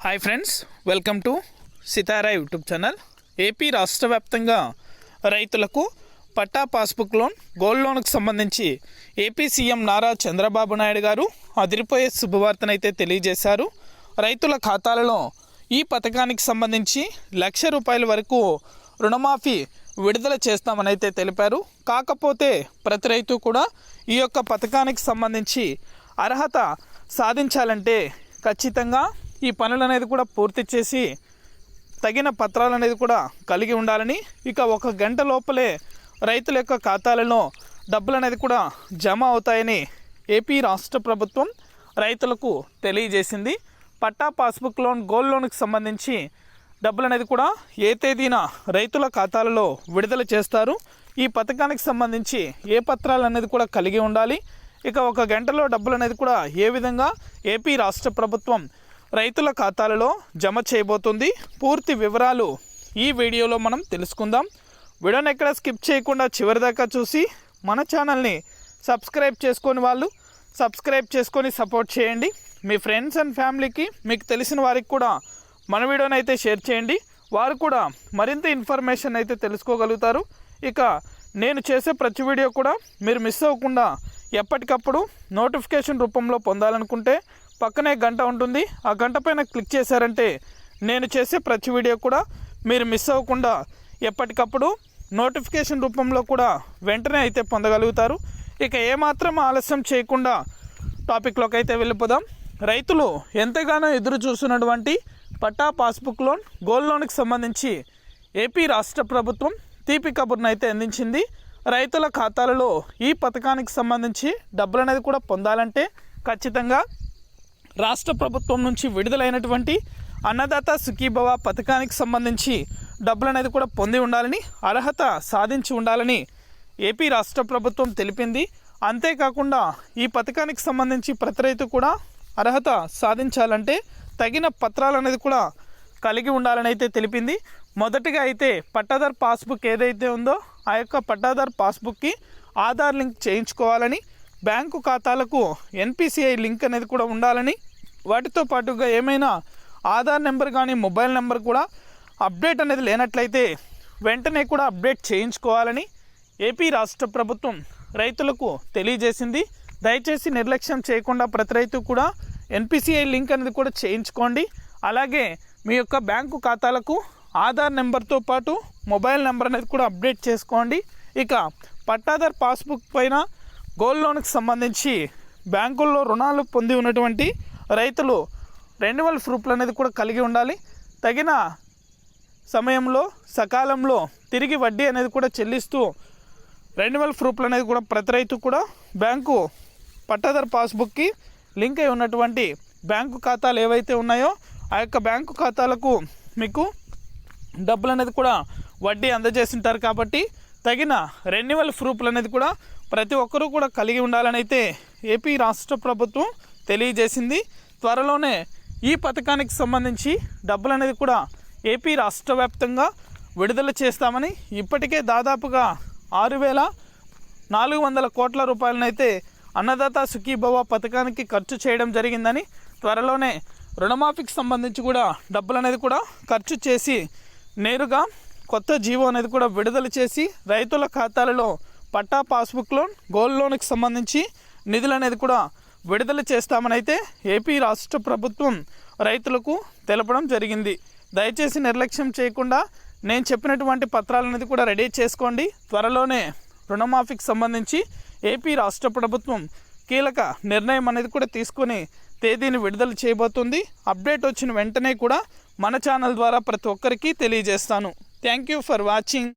Hi friends, welcome to Sitara YouTube channel. AP రాష్ట్ర వ్యాప్తంగా రైతులకు పట్టా పాస్బుక్ లోన్, గోల్డ్ లోన్కు సంబంధించి ఏపీ సీఎం నారా చంద్రబాబు నాయుడు గారు అదిరిపోయే శుభవార్తనైతే తెలియజేశారు. రైతుల ఖాతాలలో ఈ పథకానికి సంబంధించి ₹1,00,000 వరకు రుణమాఫీ విడుదల చేస్తామని అయితే తెలిపారు. కాకపోతే ప్రతి రైతు కూడా ఈ యొక్క పథకానికి సంబంధించి అర్హత సాధించాలంటే ఖచ్చితంగా ఈ పనులు అనేది కూడా పూర్తి చేసి తగిన పత్రాలు అనేది కూడా కలిగి ఉండాలని, ఇక 1 గంట లోపలే రైతుల యొక్క ఖాతాలలో డబ్బులు అనేది కూడా జమ అవుతాయని ఏపీ రాష్ట్ర ప్రభుత్వం రైతులకు తెలియజేసింది. పట్టా పాస్బుక్ లోన్, గోల్డ్ లోన్కి సంబంధించి డబ్బులు అనేది కూడా ఏ తేదీన రైతుల ఖాతాలలో విడుదల చేస్తారు, ఈ పథకానికి సంబంధించి ఏ పత్రాలు అనేది కూడా కలిగి ఉండాలి, ఇక 1 గంటలో డబ్బులు అనేది కూడా ఏ విధంగా ఏపీ రాష్ట్ర ప్రభుత్వం రైతుల ఖాతాలలో జమ చేయబోతుంది, పూర్తి వివరాలు ఈ వీడియోలో మనం తెలుసుకుందాం. వీడియోని ఎక్కడ స్కిప్ చేయకుండా చివరి దాకా చూసి మన ఛానల్ని సబ్స్క్రైబ్ చేసుకొని వాళ్ళు సబ్స్క్రైబ్ చేసుకొని సపోర్ట్ చేయండి. మీ ఫ్రెండ్స్ అండ్ ఫ్యామిలీకి, మీకు తెలిసిన వారికి కూడా మన వీడియోని అయితే షేర్ చేయండి. వారు కూడా మరింత ఇన్ఫర్మేషన్ అయితే తెలుసుకోగలుగుతారు. ఇక నేను చేసే ప్రతి వీడియో కూడా మీరు మిస్ అవ్వకుండా ఎప్పటికప్పుడు నోటిఫికేషన్ రూపంలో పొందాలనుకుంటే పక్కనే గంట ఉంటుంది, ఆ గంట పైన క్లిక్ చేశారంటే నేను చేసే ప్రతి వీడియో కూడా మీరు మిస్ అవ్వకుండా ఎప్పటికప్పుడు నోటిఫికేషన్ రూపంలో కూడా వెంటనే అయితే పొందగలుగుతారు. ఇక ఏమాత్రం ఆలస్యం చేయకుండా టాపిక్లోకి అయితే వెళ్ళిపోదాం. రైతులు ఎంతగానో ఎదురు చూస్తున్నటువంటి పట్టా పాస్బుక్ లోన్, గోల్డ్ లోన్కి సంబంధించి ఏపీ రాష్ట్ర ప్రభుత్వం తీపి కబుర్ను అయితే అందించింది. రైతుల ఖాతాలలో ఈ పథకానికి సంబంధించి డబ్బులు అనేది కూడా పొందాలంటే ఖచ్చితంగా రాష్ట్ర ప్రభుత్వం నుంచి విడుదలైనటువంటి అన్నదాత సుఖీభవ పథకానికి సంబంధించి డబ్బులు అనేది కూడా పొంది ఉండాలని, అర్హత సాధించి ఉండాలని ఏపీ రాష్ట్ర ప్రభుత్వం తెలిపింది. అంతేకాకుండా ఈ పథకానికి సంబంధించి ప్రతి రైతు కూడా అర్హత సాధించాలంటే తగిన పత్రాలు అనేది కూడా కలిగి ఉండాలని అయితే తెలిపింది. మొదటిగా అయితే పట్టాదార్ పాస్బుక్ ఏదైతే ఉందో ఆ యొక్క పట్టాదార్ పాస్బుక్కి ఆధార్ లింక్ చేయించుకోవాలని, బ్యాంకు ఖాతాలకు NPCI లింక్ అనేది కూడా ఉండాలని, వాటితో పాటుగా ఏమైనా ఆధార్ నెంబర్ కానీ మొబైల్ నెంబర్ కూడా అప్డేట్ అనేది లేనట్లయితే వెంటనే కూడా అప్డేట్ చేయించుకోవాలని ఏపీ రాష్ట్ర ప్రభుత్వం రైతులకు తెలియజేసింది. దయచేసి నిర్లక్ష్యం చేయకుండా ప్రతి రైతు కూడా NPCI లింక్ అనేది కూడా చేయించుకోండి. అలాగే మీ యొక్క బ్యాంకు ఖాతాలకు ఆధార్ నెంబర్తో పాటు మొబైల్ నెంబర్ అనేది కూడా అప్డేట్ చేసుకోండి. ఇక పట్టాదార్ పాస్బుక్ పైన గోల్డ్ లోన్కి సంబంధించి బ్యాంకుల్లో రుణాలు పొంది ఉన్నటువంటి రైతులు రెన్యువల్ ప్రూఫ్లు అనేది కూడా కలిగి ఉండాలి. తగిన సమయంలో సకాలంలో తిరిగి వడ్డీ అనేది కూడా చెల్లిస్తూ రెన్యువల్ ప్రూఫ్లు అనేది కూడా ప్రతి రైతు కూడా బ్యాంకు పట్టాదార్ పాస్బుక్కి లింక్ అయి ఉన్నటువంటి బ్యాంకు ఖాతాలు ఏవైతే ఉన్నాయో ఆ యొక్క బ్యాంకు ఖాతాలకు మీకు డబ్బులు అనేది కూడా వడ్డీ అందజేస్తుంటారు. కాబట్టి తగిన రెన్యువల్ ప్రూఫ్లు అనేది కూడా ప్రతి ఒక్కరూ కూడా కలిగి ఉండాలని అయితే ఏపీ రాష్ట్ర ప్రభుత్వం తెలియజేసింది. త్వరలోనే ఈ పథకానికి సంబంధించి డబ్బులు అనేది కూడా ఏపీ రాష్ట్ర వ్యాప్తంగా విడుదల చేస్తామని, ఇప్పటికే దాదాపుగా 6,400 కోట్ల రూపాయలనైతే అన్నదాత సుఖీభవ పథకానికి ఖర్చు చేయడం జరిగిందని, త్వరలోనే రుణమాఫీకి సంబంధించి కూడా డబ్బులు అనేది కూడా ఖర్చు చేసి నేరుగా కొత్త జీవో అనేది కూడా విడుదల చేసి రైతుల ఖాతాలలో పట్టా పాస్బుక్ లోన్, గోల్డ్ లోన్కి సంబంధించి నిధులు అనేది కూడా విడుదల చేస్తామని అయితే ఏపీ రాష్ట్ర ప్రభుత్వం రైతులకు తెలపడం జరిగింది. దయచేసి నిర్లక్ష్యం చేయకుండా నేను చెప్పినటువంటి పత్రాలు అనేది కూడా రెడీ చేసుకోండి. త్వరలోనే రుణమాఫీకి సంబంధించి ఏపీ రాష్ట్ర ప్రభుత్వం కీలక నిర్ణయం అనేది కూడా తీసుకొని తేదీని విడుదల చేయబోతుంది. అప్డేట్ వచ్చిన వెంటనే కూడా మన ఛానల్ ద్వారా ప్రతి ఒక్కరికి తెలియజేస్తాను. Thank you for watching.